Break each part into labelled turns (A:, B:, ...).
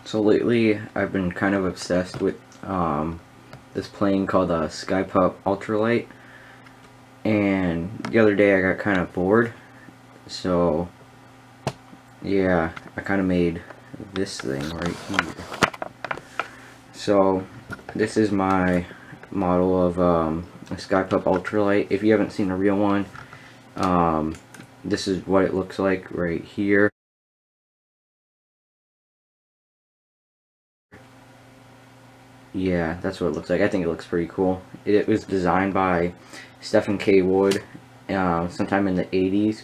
A: So lately I've been kind of obsessed with this plane called Skypup Ultralight, and the other day I got kind of bored, so yeah, I kind of made this thing right here. So this is my model of a Skypup Ultralight. If you haven't seen a real one, this is what it looks like right here. Yeah, that's what it looks like. I think it looks pretty cool. It was designed by Stephen K. Wood sometime in the 80s,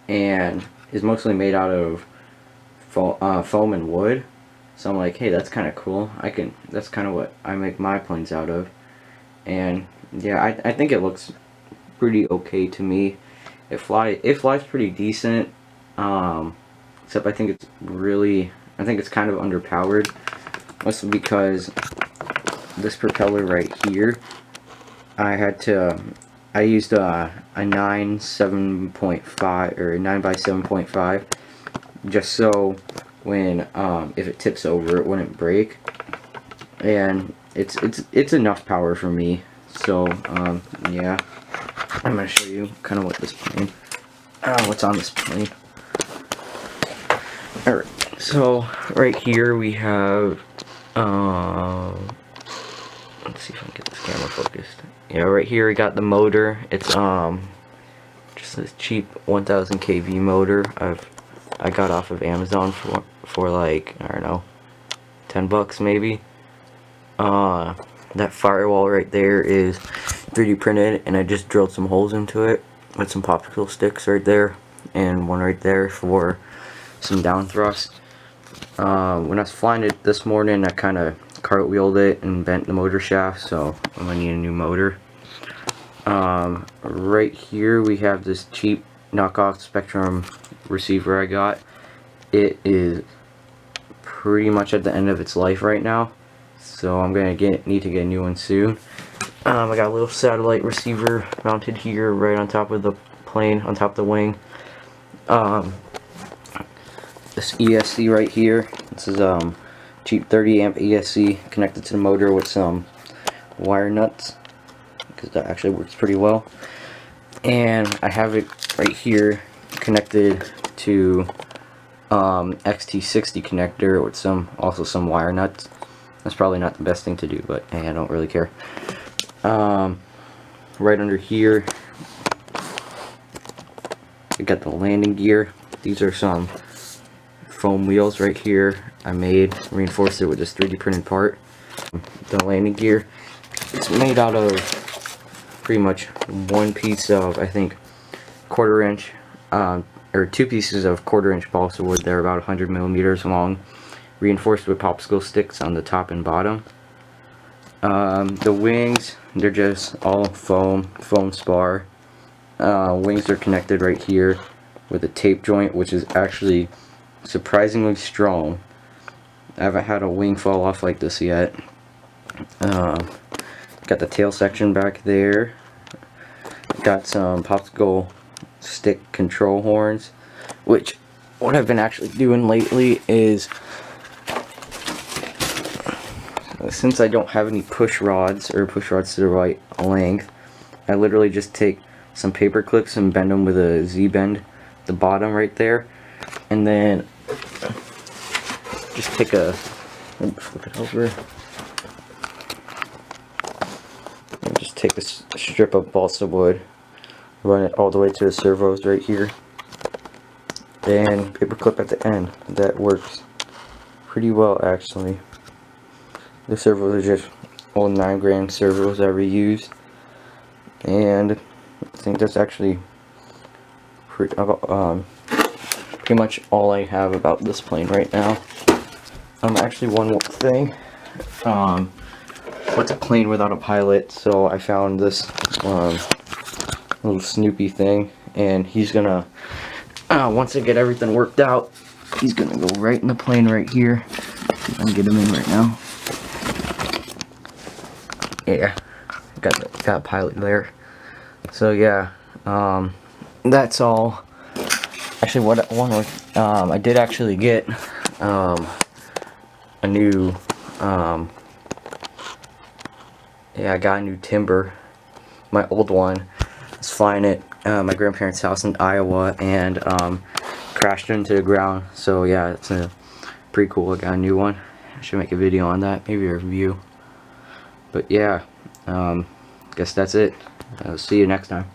A: and is mostly made out of foam and wood. So I'm like, hey, that's kind of cool. That's kind of what I make my planes out of. And yeah, I think it looks pretty okay to me. It flies pretty decent. Except I think it's kind of underpowered. Mostly because this propeller right here, I used a 9.7.5 or 9x7.5 just so when if it tips over it wouldn't break, and it's enough power for me. So yeah, I'm gonna show you kind of what's on this plane. Alright, so right here we have let's see if I can get this camera focused. Yeah, right here we got the motor. It's just this cheap 1000 kV motor I got off of Amazon for like, I don't know, 10 bucks maybe. That firewall right there is 3D printed, and I just drilled some holes into it with some popsicle sticks right there and one right there for some down thrust. When I was flying it this morning, I kind of cartwheeled it and bent the motor shaft, so I'm gonna need a new motor. Right here we have this cheap knockoff Spectrum receiver I got. It is pretty much at the end of its life right now, so I'm gonna need to get a new one soon. I got a little satellite receiver mounted here right on top of the plane, on top of the wing. This ESC right here, this is cheap 30 amp ESC connected to the motor with some wire nuts, because that actually works pretty well. And I have it right here connected to XT60 connector with also some wire nuts. That's probably not the best thing to do, but hey, I don't really care. Right under here I got the landing gear. These are some foam wheels right here. I reinforced it with this 3D printed part. The landing gear, it's made out of pretty much one piece of, I think, 1/4 inch, or two pieces of 1/4 inch balsa wood. They're about 100 millimeters long, reinforced with popsicle sticks on the top and bottom. The wings, they're just all foam spar. Wings are connected right here with a tape joint, which is actually surprisingly strong. I haven't had a wing fall off like this yet. Got the tail section back there. Got some popsicle stick control horns, which what I've been actually doing lately is, since I don't have any push rods to the right length, I literally just take some paper clips and bend them with a Z-bend, the bottom right there, and then just take flip it over, and just take a strip of balsa wood, run it all the way to the servos right here, and paper clip at the end. That works pretty well actually. The servos are just old 9-gram servos I reused, and I think that's actually pretty much all I have about this plane right now. Actually, one more thing. What's a plane without a pilot? So I found this little Snoopy thing, and he's gonna, once I get everything worked out, he's gonna go right in the plane right here. I can get him in right now. Yeah, got a pilot there. So yeah, that's all. Actually, I did actually get a new, yeah, I got a new timber. My old one was flying at my grandparents' house in Iowa and crashed into the ground. So yeah, it's pretty cool. I got a new one. I should make a video on that, maybe a review. But yeah, guess that's it. I'll see you next time.